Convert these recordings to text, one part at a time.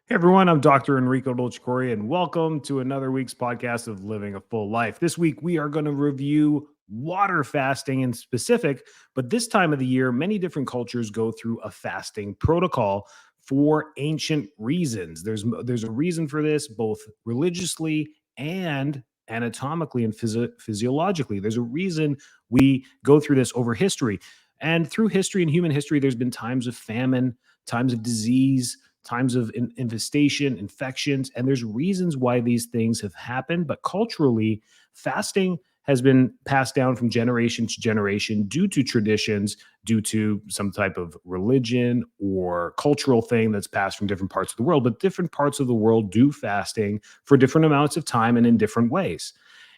Hey everyone, I'm Dr. Enrico Dolcecore, and welcome to another week's podcast of Living a Full Life. This week, we are going to review water fasting in specific, but this time of the year, many different cultures go through a fasting protocol for ancient reasons. There's a reason for this, both religiously and anatomically and physiologically. There's a reason we go through this over history. And through history and human history, there's been times of famine, times of disease, times of infestation, infections, and there's reasons why these things have happened. But culturally, fasting has been passed down from generation to generation due to traditions, due to some type of religion or cultural thing that's passed from different parts of the world. But different parts of the world do fasting for different amounts of time and in different ways.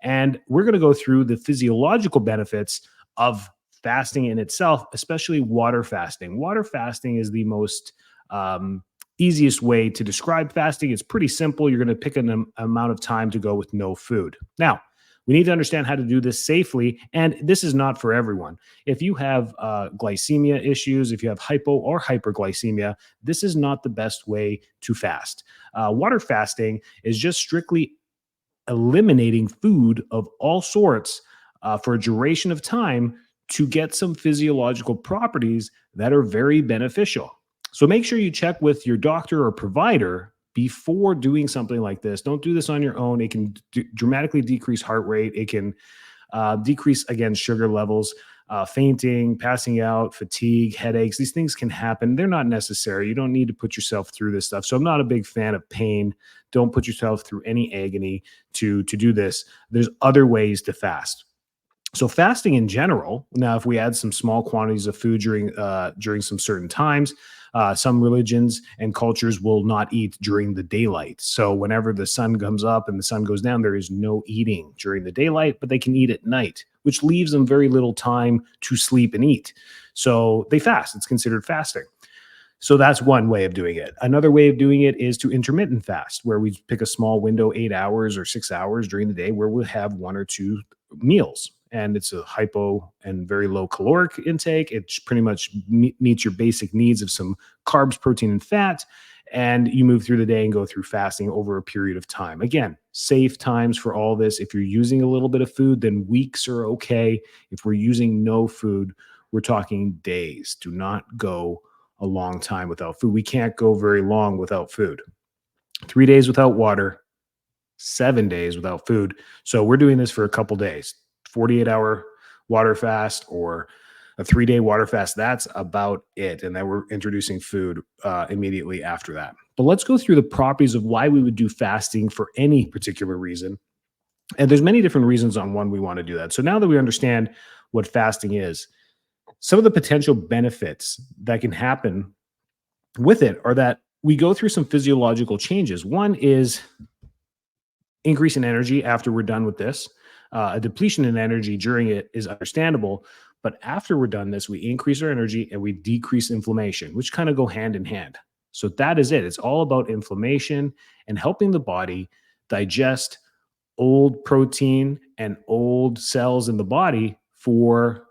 And we're going to go through the physiological benefits of fasting in itself, especially water fasting. Water fasting is the most easiest way to describe fasting. It's pretty simple. You're going to pick an amount of time to go with no food. Now, we need to understand how to do this safely, and this is not for everyone. If you have glycemia issues, if you have hypo or hyperglycemia, this is not the best way to fast. Water fasting is just strictly eliminating food of all sorts for a duration of time to get some physiological properties that are very beneficial. So make sure you check with your doctor or provider before doing something like this. Don't do this on your own. It can dramatically decrease heart rate. It can decrease, again, sugar levels, fainting, passing out, fatigue, headaches. These things can happen. They're not necessary. You don't need to put yourself through this stuff. So I'm not a big fan of pain. Don't put yourself through any agony to do this. There's other ways to fast. So fasting in general, now if we add some small quantities of food during some certain times, some religions and cultures will not eat during the daylight. So whenever the sun comes up and the sun goes down, there is no eating during the daylight, but they can eat at night, which leaves them very little time to sleep and eat. So they fast. It's considered fasting. So that's one way of doing it. Another way of doing it is to intermittent fast, where we pick a small window, 8 hours or 6 hours during the day, where we'll have one or two meals. And it's a hypo and very low caloric intake. It pretty much meets your basic needs of some carbs, protein, and fat. And you move through the day and go through fasting over a period of time. Again, safe times for all this. If you're using a little bit of food, then weeks are okay. If we're using no food, we're talking days. Do not go a long time without food. We can't go very long without food. 3 days without water, 7 days without food. So we're doing this for a couple days. 48-hour water fast or a 3-day water fast. That's about it. And then we're introducing food immediately after that. But let's go through the properties of why we would do fasting for any particular reason. And there's many different reasons on when we want to do that. So now that we understand what fasting is, some of the potential benefits that can happen with it are that we go through some physiological changes. One is increase in energy after we're done with this. A depletion in energy during it is understandable, but after we're done this, we increase our energy and we decrease inflammation, which kind of go hand in hand. So that is it. It's all about inflammation and helping the body digest old protein and old cells in the body for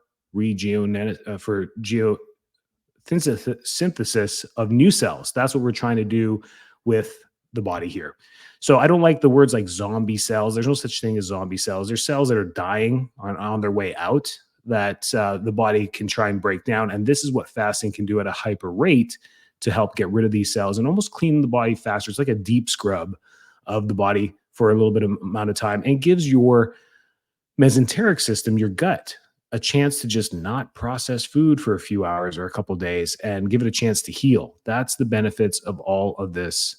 synthesis of new cells. That's what we're trying to do with the body here. So I don't like the words like zombie cells. There's no such thing as zombie cells. There's cells that are dying on their way out that the body can try and break down. And this is what fasting can do at a hyper rate to help get rid of these cells and almost clean the body faster. It's like a deep scrub of the body for a little bit of amount of time and gives your mesenteric system, your gut, a chance to just not process food for a few hours or a couple of days and give it a chance to heal. That's the benefits of all of this,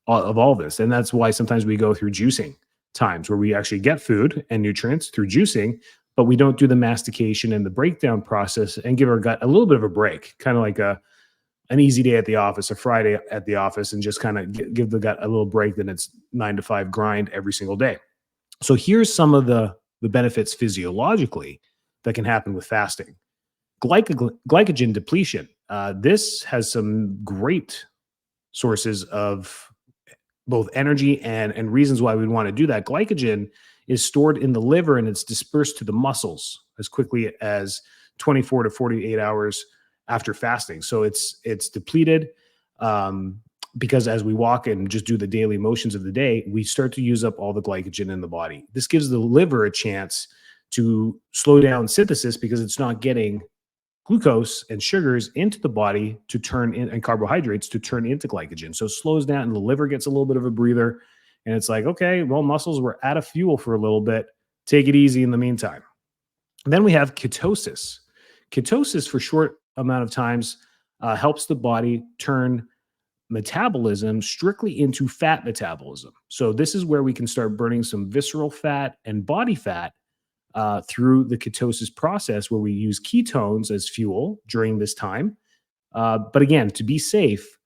And that's why sometimes we go through juicing times where we actually get food and nutrients through juicing, but we don't do the mastication and the breakdown process and give our gut a little bit of a break, kind of like an easy day at the office, a Friday at the office, and just kind of give the gut a little break. Then it's 9 to 5 grind every single day. So here's some of the benefits physiologically that can happen with fasting. Glycogen depletion. This has some great sources of both energy and reasons why we'd want to do that. Glycogen is stored in the liver and it's dispersed to the muscles as quickly as 24 to 48 hours after fasting. So it's depleted. because as we walk and just do the daily motions of the day, we start to use up all the glycogen in the body. This gives the liver a chance to slow down synthesis because it's not getting glucose and sugars into the body to turn in, and carbohydrates to turn into glycogen. So it slows down and the liver gets a little bit of a breather. And it's like, okay, well, muscles were out of fuel for a little bit. Take it easy in the meantime. And then we have ketosis. Ketosis, for short amount of times, helps the body turn metabolism strictly into fat metabolism. So this is where we can start burning some visceral fat and body fat through the ketosis process, where we use ketones as fuel during this time. But again, to be safe,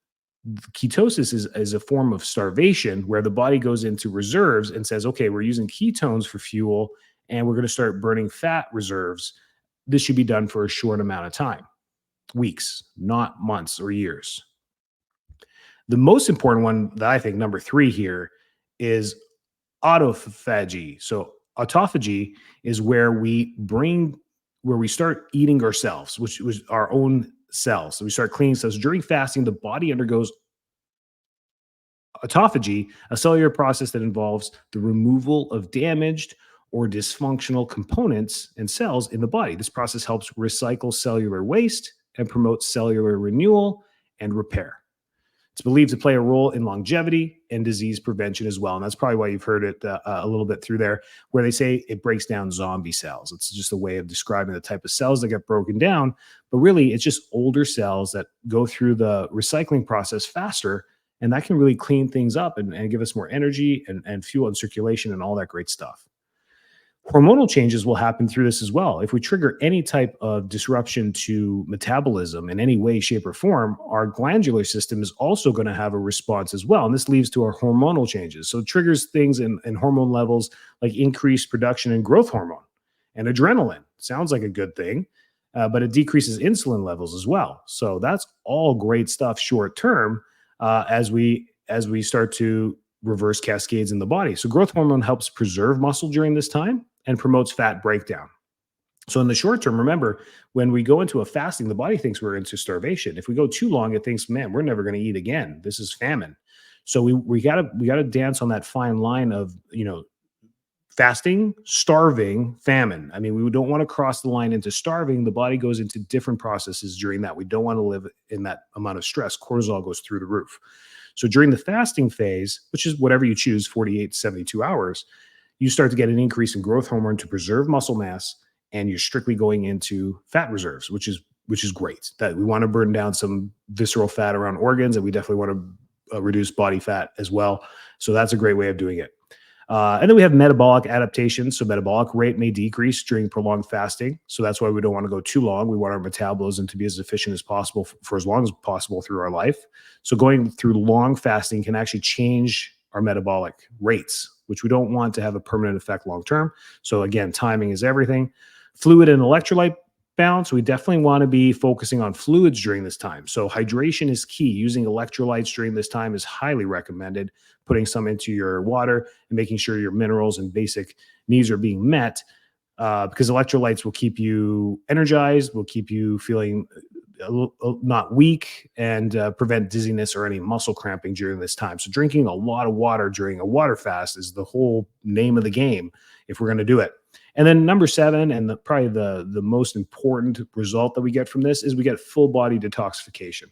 ketosis is a form of starvation where the body goes into reserves and says, okay, we're using ketones for fuel and we're going to start burning fat reserves. This should be done for a short amount of time, weeks, not months or years. The most important one that I think, number three here, is autophagy. So autophagy is where we start eating ourselves, which was our own cells. So we start cleaning cells. During fasting, the body undergoes autophagy, a cellular process that involves the removal of damaged or dysfunctional components and cells in the body. This process helps recycle cellular waste and promotes cellular renewal and repair. It's believed to play a role in longevity and disease prevention as well. And that's probably why you've heard it a little bit through there, where they say it breaks down zombie cells. It's just a way of describing the type of cells that get broken down. But really, it's just older cells that go through the recycling process faster. And that can really clean things up and give us more energy and fuel and circulation and all that great stuff. Hormonal changes will happen through this as well. If we trigger any type of disruption to metabolism in any way, shape, or form, our glandular system is also going to have a response as well. And this leads to our hormonal changes. So it triggers things in hormone levels like increased production in growth hormone and adrenaline. Sounds like a good thing, but it decreases insulin levels as well. So that's all great stuff short term as we start to reverse cascades in the body. So growth hormone helps preserve muscle during this time and promotes fat breakdown. So in the short term, remember, when we go into a fasting, the body thinks we're into starvation. If we go too long, it thinks, man, we're never going to eat again. This is famine. So we gotta dance on that fine line of, fasting, starving, famine. I mean, we don't want to cross the line into starving. The body goes into different processes during that. We don't want to live in that amount of stress. Cortisol goes through the roof. So during the fasting phase, which is whatever you choose, 48 to 72 hours, you start to get an increase in growth hormone to preserve muscle mass, and you're strictly going into fat reserves, which is great. That we want to burn down some visceral fat around organs, and we definitely want to reduce body fat as well. So that's a great way of doing it. And then we have metabolic adaptations. So metabolic rate may decrease during prolonged fasting. So that's why we don't want to go too long. We want our metabolism to be as efficient as possible for as long as possible through our life. So going through long fasting can actually change our metabolic rates, which we don't want to have a permanent effect long term. So again, timing is everything. Fluid and electrolyte balance. We definitely want to be focusing on fluids during this time. So hydration is key. Using electrolytes during this time is highly recommended. Putting some into your water and making sure your minerals and basic needs are being met, because electrolytes will keep you energized, will keep you feeling not weak, and prevent dizziness or any muscle cramping during this time. So drinking a lot of water during a water fast is the whole name of the game if we're going to do it. And then number 7, and probably the most important result that we get from this, is we get full body detoxification.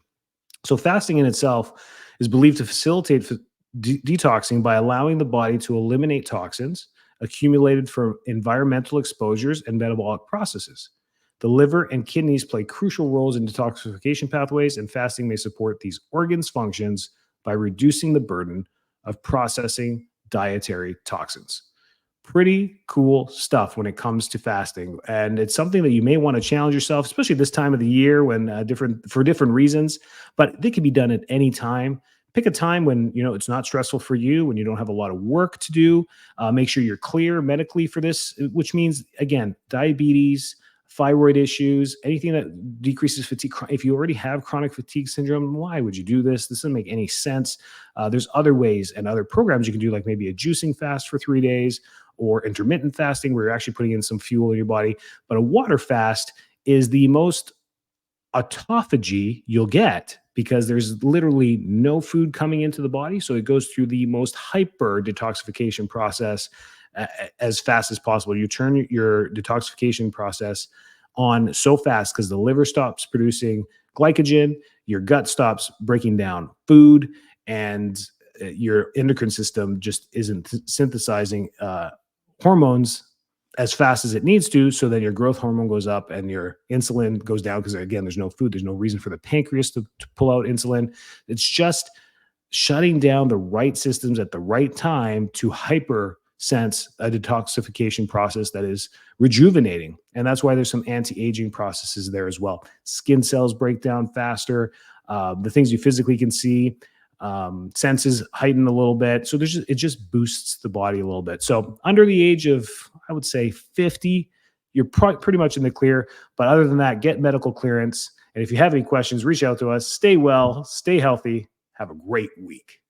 So fasting in itself is believed to facilitate detoxing by allowing the body to eliminate toxins accumulated from environmental exposures and metabolic processes. The liver and kidneys play crucial roles in detoxification pathways, and fasting may support these organs' functions by reducing the burden of processing dietary toxins. Pretty cool stuff when it comes to fasting. And it's something that you may want to challenge yourself, especially this time of the year when for different reasons, but they can be done at any time. Pick a time when it's not stressful for you, when you don't have a lot of work to do. Make sure you're clear medically for this, which means, again, diabetes, thyroid issues, anything that decreases fatigue. If you already have chronic fatigue syndrome, why would you do this? This doesn't make any sense. There's other ways and other programs you can do, like maybe a juicing fast for 3 days, or intermittent fasting where you're actually putting in some fuel in your body. But a water fast is the most autophagy you'll get, because there's literally no food coming into the body. So it goes through the most hyper detoxification process as fast as possible. You turn your detoxification process on so fast because the liver stops producing glycogen, your gut stops breaking down food, and your endocrine system just isn't synthesizing hormones as fast as it needs to. So then your growth hormone goes up and your insulin goes down because, again, there's no food. There's no reason for the pancreas to pull out insulin. It's just shutting down the right systems at the right time to hyper sense a detoxification process that is rejuvenating. And that's why there's some anti-aging processes there as well. Skin cells break down faster. The things you physically can see, senses heighten a little bit. So it just boosts the body a little bit. So under the age of, I would say 50, you're pretty much in the clear. But other than that, get medical clearance. And if you have any questions, reach out to us. Stay well, stay healthy. Have a great week.